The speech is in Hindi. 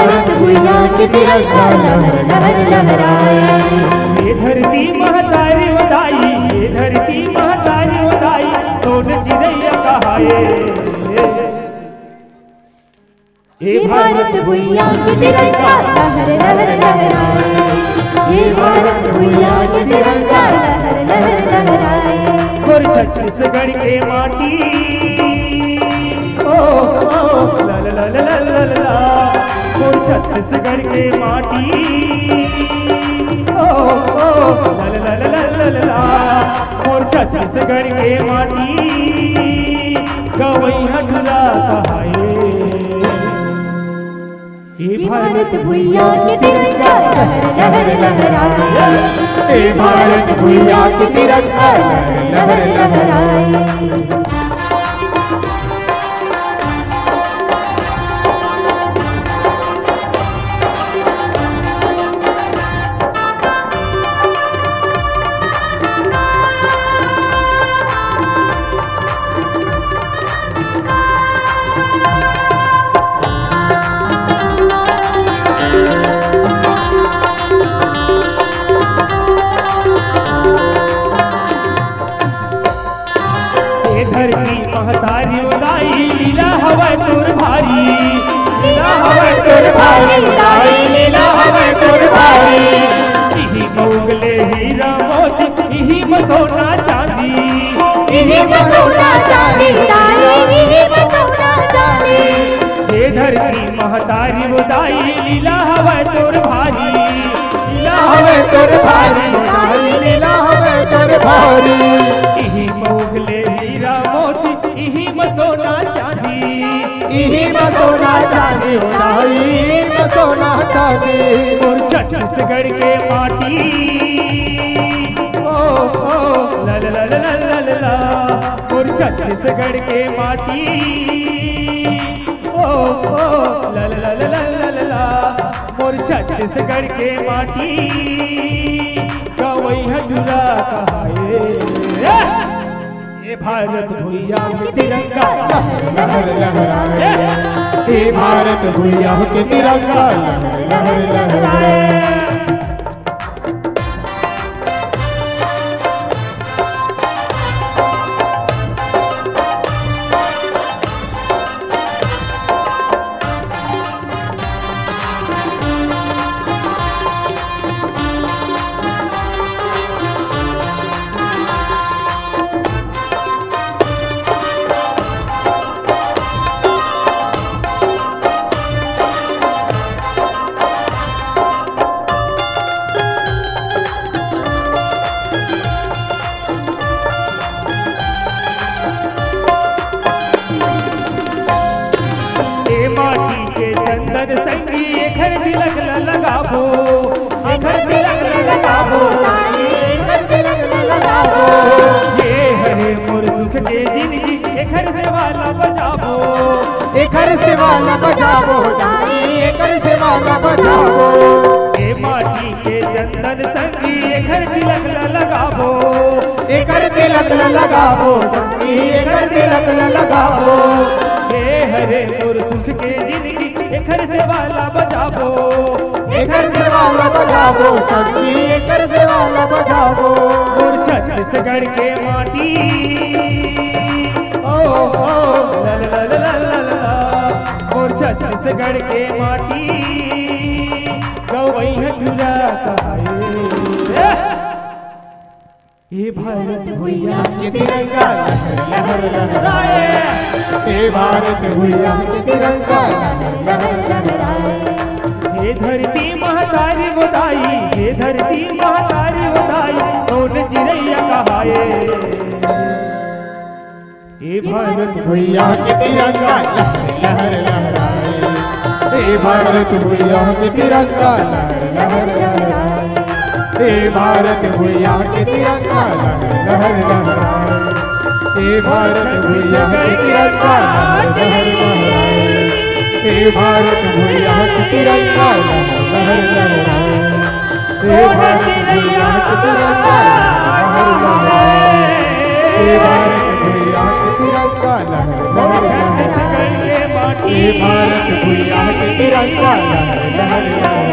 भारत भुइयां के तिरंगा लहर लहर लहराए। ये धरती महतारी उदाई, ये धरती महतारी उदाई, सोन चिड़ैया कहाए। ये भारत भुइयां के तिरंगा लहर लहर लहराए। ये भारत भुइयां के तिरंगा लहर लहर लहराए। और छत्तीसगढ़ के माटी ओ ला ला ला ला ला ला, और छत्तीसगढ़ के माटी ओ ला ला ला ला ला ला, और छत्तीसगढ़ के माटी गवई हटला कहाए। ये भारत भुइयां के तिरंगा लहर लहर लहराए। ये भारत भुइयां के तिरंगा लहर लहर लहराए। धरती महतारी उदाई, लीला हवै तोर भारी, लीला हवै तोर भारी उदाई, लीला हवै तोर भारी। इही मोगले हीरा मोती, इही मसोना चांदी, इही मसोना चांदी उदाई, इही मसोना चांदी। ये धरती महतारी उदाई, लीला हवै तोर भारी, लीला हवै तोर भारी उदाई, लीला हवै तोर भारी। इही मोगले हीरा मोती, इही मसोना चांदी, इही मसोना चांदी उदाई, इही मसोना चांदी। और छत्तीसगढ़ के माटी ओ ला ला ला ला ला ला ला, और छत्तीसगढ़ के माटी ओ ला ला ला ला ला ला ला, और छत्तीसगढ़ के माटी गवई हटला कहाए। ये भारत भुइयां के तिरंगा लहर लहराए। ये भारत भुइयां के तिरंगा लहर लहर लहराए। चंदन संगी एखर तिलक लगाबो, एखर तिलक लगाबो, एखर तिलक लगाबो। ये हरे मोर सुख के जिंदगी एखर से वाला बजाबो, एखर से वाला बजाबो दाई, एखर से वाला बजाबो। ये माटी के चंदन संगी एखर तिलक लगाबो, एखर तिलक लगाबो संगी, एखर तिलक लगाबो। ये हरे मोर सुख के जिंदगी एखर से वाला बजाबो, एखर से वाला बजाबो संगी, एखर से वाला बजाबो। और छत्तीसगढ़ के माटी ओ ला ला ला ला ला ला, और छत्तीसगढ़ के माटी गवई हटला कहाए। ये भारत भुइयां के तिरंगा लहर लहर लहराए। ये भारत भुइयां के तिरंगा लहर लहर लहराए। ये धरती महतारी उदाई, ये धरती महतारी उदाई, सोन चिड़ैया कहाए। ये भारत भुइयां के तिरंगा लहर लहर लहराए। ये भारत भुइयां के तिरंगा लहर लहर लहराए। ये भारत भुइयां के तिरंगा लहर लहर लहराए। ये भारत भुइयां के तिरंगा लहर लहर लहराए। ये भारत भुइयां के तिरंगा लहर लहर लहराए। ये भारत भुइयां के तिरंगा लहर लहर लहराए। ये भारत भुइयां तिरंगा लहर लहर छत्तीसगढ़ के माटी ये भारत भूया के तिरंगा लहर लहर लहराए